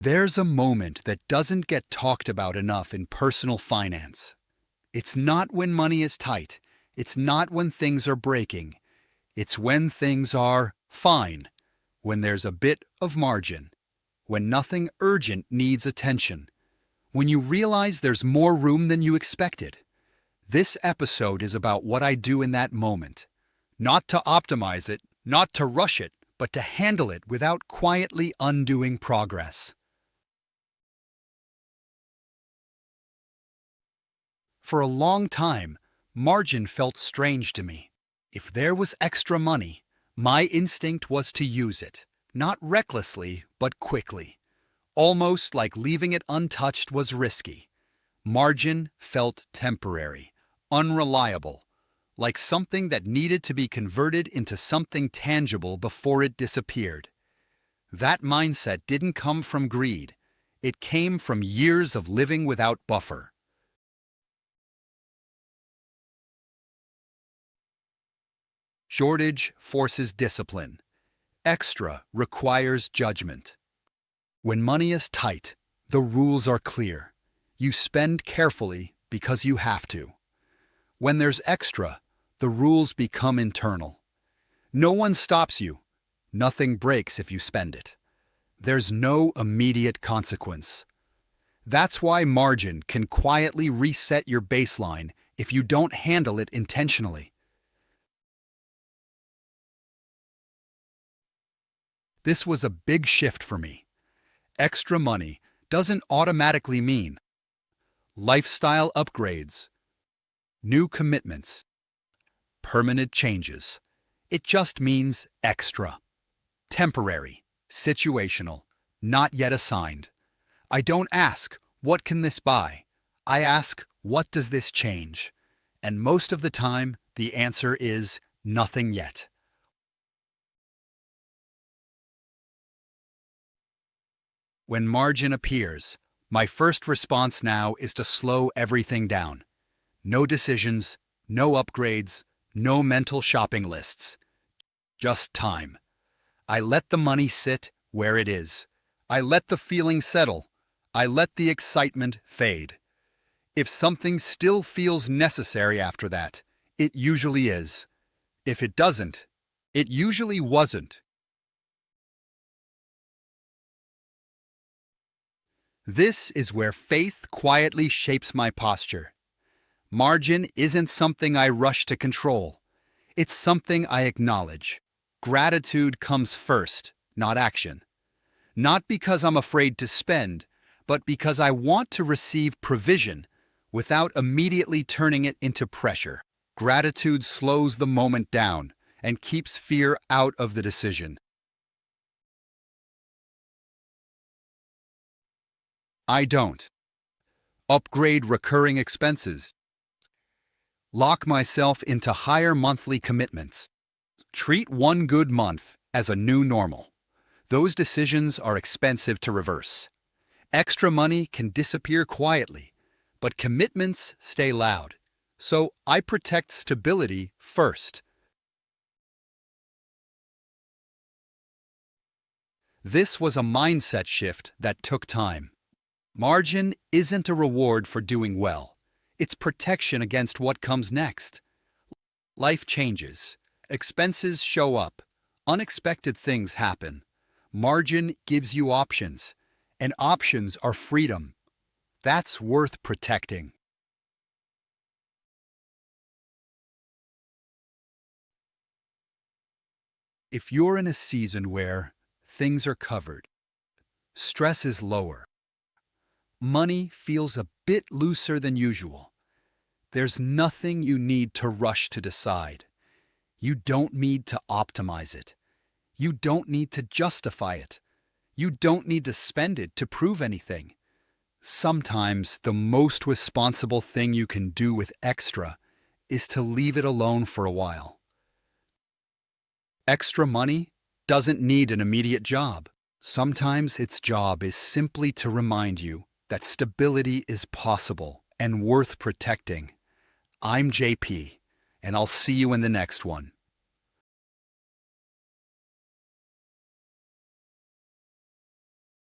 There's a moment that doesn't get talked about enough in personal finance. It's not when money is tight. It's not when things are breaking. It's when things are fine, when there's a bit of margin, when nothing urgent needs attention, when you realize there's more room than you expected. This episode is about what I do in that moment. Not to optimize it, not to rush it, but to handle it without quietly undoing progress. For a long time, margin felt strange to me. If there was extra money, my instinct was to use it, not recklessly, but quickly. Almost like leaving it untouched was risky. Margin felt temporary, unreliable, like something that needed to be converted into something tangible before it disappeared. That mindset didn't come from greed. It came from years of living without buffer. Shortage forces discipline. Extra requires judgment. When money is tight, the rules are clear. You spend carefully because you have to. When there's extra, the rules become internal. No one stops you. Nothing breaks if you spend it. There's no immediate consequence. That's why margin can quietly reset your baseline if you don't handle it intentionally. This was a big shift for me. Extra money doesn't automatically mean lifestyle upgrades, new commitments, permanent changes. It just means extra, temporary, situational, not yet assigned. I don't ask, what can this buy? I ask, what does this change? And most of the time, the answer is nothing yet. When margin appears, my first response now is to slow everything down. No decisions, no upgrades, no mental shopping lists. Just time. I let the money sit where it is. I let the feeling settle. I let the excitement fade. If something still feels necessary after that, it usually is. If it doesn't, it usually wasn't. This is where faith quietly shapes my posture. Margin isn't something I rush to control. It's something I acknowledge. Gratitude comes first, not action. Not because I'm afraid to spend, but because I want to receive provision without immediately turning it into pressure. Gratitude slows the moment down and keeps fear out of the decision. I don't upgrade recurring expenses, lock myself into higher monthly commitments, treat one good month as a new normal. Those decisions are expensive to reverse. Extra money can disappear quietly, but commitments stay loud. So I protect stability first. This was a mindset shift that took time. Margin isn't a reward for doing well. It's protection against what comes next. Life changes. Expenses show up. Unexpected things happen. Margin gives you options, and options are freedom. That's worth protecting. If you're in a season where things are covered, stress is lower, money feels a bit looser than usual, there's nothing you need to rush to decide. You don't need to optimize it. You don't need to justify it. You don't need to spend it to prove anything. Sometimes the most responsible thing you can do with extra is to leave it alone for a while. Extra money doesn't need an immediate job. Sometimes its job is simply to remind you that stability is possible and worth protecting. I'm JP, and I'll see you in the next one.